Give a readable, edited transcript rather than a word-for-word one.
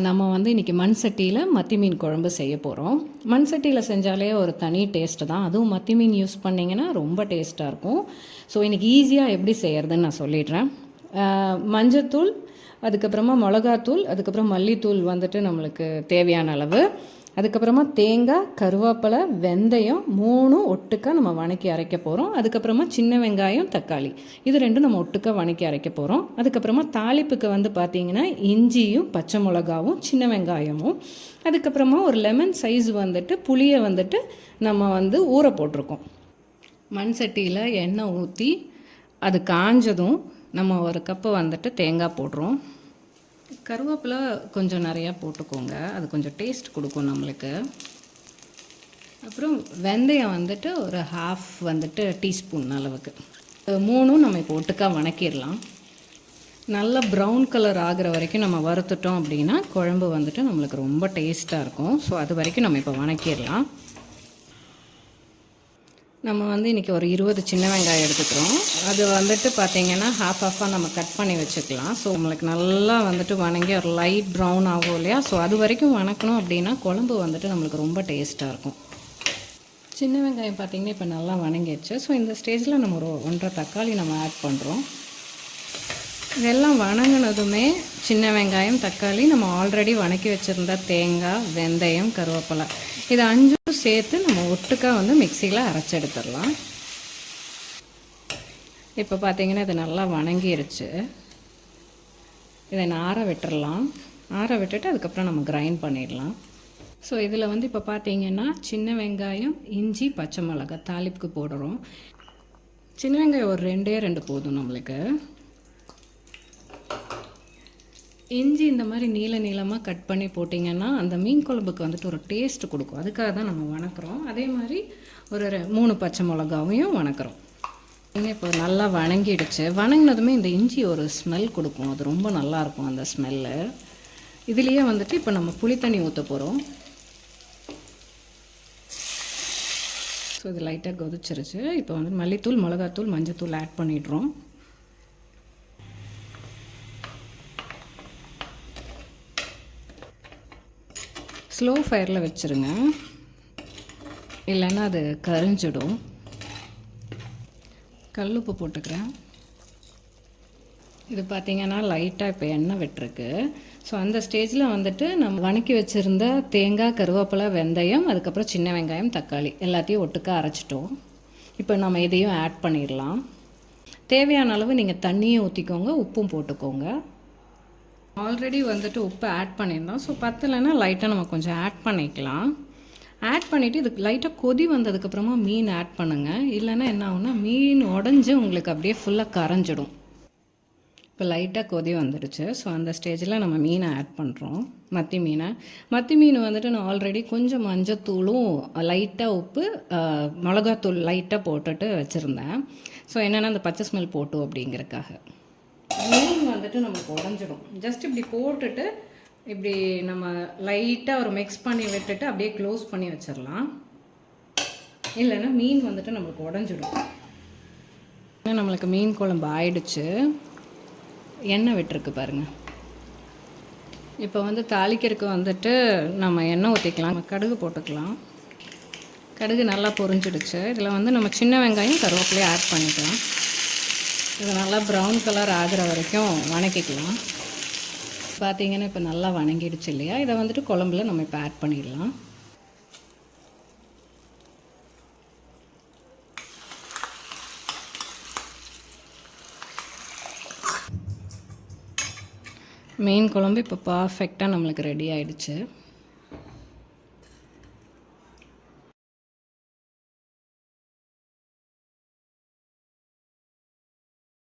நம்ம வந்து இன்றைக்கி மண் சட்டியில் மத்தி மீன் குழம்பு செய்ய போகிறோம். மண் சட்டியில் செஞ்சாலே ஒரு தனி டேஸ்ட்டு தான். அதுவும் மத்தி மீன் யூஸ் பண்ணிங்கன்னா ரொம்ப டேஸ்ட்டாக இருக்கும். ஸோ இன்றைக்கி ஈஸியாக எப்படி செய்கிறதுன்னு நான் சொல்லிடுறேன். மஞ்சத்தூள், அதுக்கப்புறமா மிளகாத்தூள், அதுக்கப்புறம் மல்லித்தூள் வந்துட்டு நம்மளுக்கு தேவையான அளவு, அதுக்கப்புறமா தேங்காய், கருவேப்பிலை, வெந்தயம் 3 ஒட்டுக்கா நம்ம வணக்கி அரைக்க போகிறோம். அதுக்கப்புறமா சின்ன வெங்காயம், தக்காளி இது 2 நம்ம ஒட்டுக்கா வணக்கி அரைக்க போகிறோம். அதுக்கப்புறமா தாளிப்புக்கு வந்து பார்த்திங்கன்னா இஞ்சியும் பச்சை மிளகாவும் சின்ன வெங்காயமும், அதுக்கப்புறமா ஒரு லெமன் சைஸ் வந்துட்டு புளியை வந்துட்டு நம்ம வந்து ஊற போட்டிருக்கோம். மண் சட்டியில் எண்ணெய் ஊற்றி அது காஞ்சதும் நம்ம ஒரு கப்பு வந்துட்டு தேங்காய் போடுறோம். கருவேப்பிலை கொஞ்சம் நிறையா போட்டுக்கோங்க, அது கொஞ்சம் டேஸ்ட் கொடுக்கும் நம்மளுக்கு. அப்புறம் வெந்தயம் வந்துட்டு ஒரு ஹாஃப் வந்துட்டு டீஸ்பூன் அளவுக்கு. 3 நம்ம இப்போ ஒட்டுக்கா வணக்கிடலாம். நல்லா ப்ரௌன் கலர் ஆகிற வரைக்கும் நம்ம வறுத்துட்டோம் அப்படின்னா குழம்பு வந்துட்டு நம்மளுக்கு ரொம்ப டேஸ்ட்டாக இருக்கும். ஸோ அது வரைக்கும் நம்ம இப்போ வணக்கிடலாம். நம்ம வந்து இன்றைக்கி ஒரு 20 சின்ன வெங்காயம் எடுத்துக்கிறோம். அது வந்துட்டு பார்த்திங்கன்னா ஹாஃபாக நம்ம கட் பண்ணி வச்சுக்கலாம். ஸோ நம்மளுக்கு நல்லா வந்துட்டு வணங்கி ஒரு லைட் ப்ரௌன் ஆகும் இல்லையா? ஸோ அது வரைக்கும் வணக்கணும் அப்படின்னா குழம்பு வந்துட்டு நம்மளுக்கு ரொம்ப டேஸ்ட்டாக இருக்கும். சின்ன வெங்காயம் பார்த்திங்கன்னா இப்போ நல்லா வணங்கிடுச்சு. ஸோ இந்த ஸ்டேஜில் நம்ம ஒரு 1.5 தக்காளி நம்ம ஆட் பண்ணுறோம். இதெல்லாம் வணங்கினதுமே சின்ன வெங்காயம், தக்காளி, நம்ம ஆல்ரெடி வணக்கி வச்சுருந்த தேங்காய், வெந்தயம், கருவேப்பிலை இது 5 சேர்த்து நம்ம ஒட்டுக்கா வந்து மிக்சியில் அரைச்சி எடுத்துடலாம். இப்போ பார்த்திங்கன்னா இது நல்லா வணங்கிருச்சு. இதை ஆற விட்டுடலாம். ஆற விட்டுட்டு அதுக்கப்புறம் நம்ம கிரைண்ட் பண்ணிடலாம். ஸோ இதில் வந்து இப்போ பார்த்திங்கன்னா சின்ன வெங்காயம், இஞ்சி, பச்சை மிளகாய் தாளிப்புக்கு போடுறோம். சின்ன வெங்காயம் ஒரு 2 போதும் நம்மளுக்கு. இஞ்சி இந்த மாதிரி நீளமாக கட் பண்ணி போட்டிங்கன்னா அந்த மீன் குழம்புக்கு வந்துட்டு ஒரு டேஸ்ட்டு கொடுக்கும். அதுக்காக தான் நம்ம வணக்கிறோம். அதே மாதிரி ஒரு 3 பச்சை மிளகாவையும் வணக்கிறோம். இப்போ நல்லா வணங்கிடுச்சு. வணங்கினதுமே இந்த இஞ்சி ஒரு ஸ்மெல் கொடுக்கும். அது ரொம்ப நல்லாயிருக்கும் அந்த ஸ்மெல்லு. இதுலேயே வந்துட்டு இப்போ நம்ம புளி தண்ணி ஊற்ற போகிறோம். ஸோ இது லைட்டாக கொதிச்சிருச்சு. இப்போ வந்து மல்லித்தூள், மிளகாத்தூள், மஞ்சத்தூள் ஆட் பண்ணிடுறோம். ஸ்லோ ஃபயரில் வச்சுருங்க, இல்லைன்னா அது கரிஞ்சிடும். கல்லுப்பு போட்டுக்கிறேன். இது பார்த்திங்கன்னா லைட்டாக இப்போ எண்ணெய் விட்டுருக்கு. ஸோ அந்த ஸ்டேஜில் வந்துட்டு நம்ம வணக்கி வச்சுருந்த தேங்காய், கருவேப்பிலை, வெந்தயம், அதுக்கப்புறம் சின்ன வெங்காயம், தக்காளி எல்லாத்தையும் ஒட்டுக்கா அரைச்சிட்டோம். இப்போ நம்ம இதையும் ஆட் பண்ணிடலாம். தேவையான அளவு நீங்கள் தண்ணியும் ஊற்றிக்கோங்க, உப்பும் போட்டுக்கோங்க. ஆல்ரெடி வந்துட்டு உப்பு ஆட் பண்ணியிருந்தோம். ஸோ பத்தலைன்னா லைட்டாக நம்ம கொஞ்சம் ஆட் பண்ணிக்கலாம். ஆட் பண்ணிவிட்டு இதுக்கு லைட்டாக கொதி வந்ததுக்கப்புறமா மீன் ஆட் பண்ணுங்கள். இல்லைன்னா என்ன ஆகுனா மீன் உடஞ்சி உங்களுக்கு அப்படியே ஃபுல்லாக கரைஞ்சிடும். இப்போ லைட்டாக கொதி வந்துடுச்சு. ஸோ அந்த ஸ்டேஜில் நம்ம மீனை ஆட் பண்ணுறோம். மத்தி மீன் வந்துட்டு நான் ஆல்ரெடி கொஞ்சம் மஞ்சத்தூளும் லைட்டாக உப்பு, மிளகாத்தூள் லைட்டாக போட்டுட்டு வச்சுருந்தேன். ஸோ என்னென்னா அந்த பச்சை ஸ்மெல் போட்டோம் அப்படிங்கிறதுக்காக. மீன் வந்துட்டு நமக்கு உடஞ்சிடும். ஜஸ்ட் இப்படி போட்டுட்டு இப்படி நம்ம லைட்டாக ஒரு மிக்ஸ் பண்ணி விட்டுட்டு அப்படியே க்ளோஸ் பண்ணி வச்சிடலாம். இல்லைன்னா மீன் வந்துட்டு நம்மளுக்கு உடஞ்சிடும். நம்மளுக்கு மீன் குழம்பு ஆயிடுச்சு. எண்ணெய் விட்டுருக்கு பாருங்கள். இப்போ வந்து தாளிக்கிறதுக்கு வந்துட்டு நம்ம எண்ணெய் ஊற்றிக்கலாம். கடுகு போட்டுக்கலாம். கடுகு நல்லா பொரிஞ்சிடுச்சு. இதில் வந்து நம்ம சின்ன வெங்காயம், கருவேப்பிலையும் ஆட் பண்ணிக்கலாம். இது நல்லா ப்ரௌன் கலர் ஆகிற வரைக்கும் வணக்கிக்கலாம். பார்த்திங்கன்னா இப்போ நல்லா வணங்கிடுச்சு இல்லையா? இதை வந்துட்டு குழம்புல நம்ம இப்போ ஆட் பண்ணிடலாம். மீன் குழம்பு இப்போ பர்ஃபெக்டாக நம்மளுக்கு ரெடி ஆகிடுச்சு.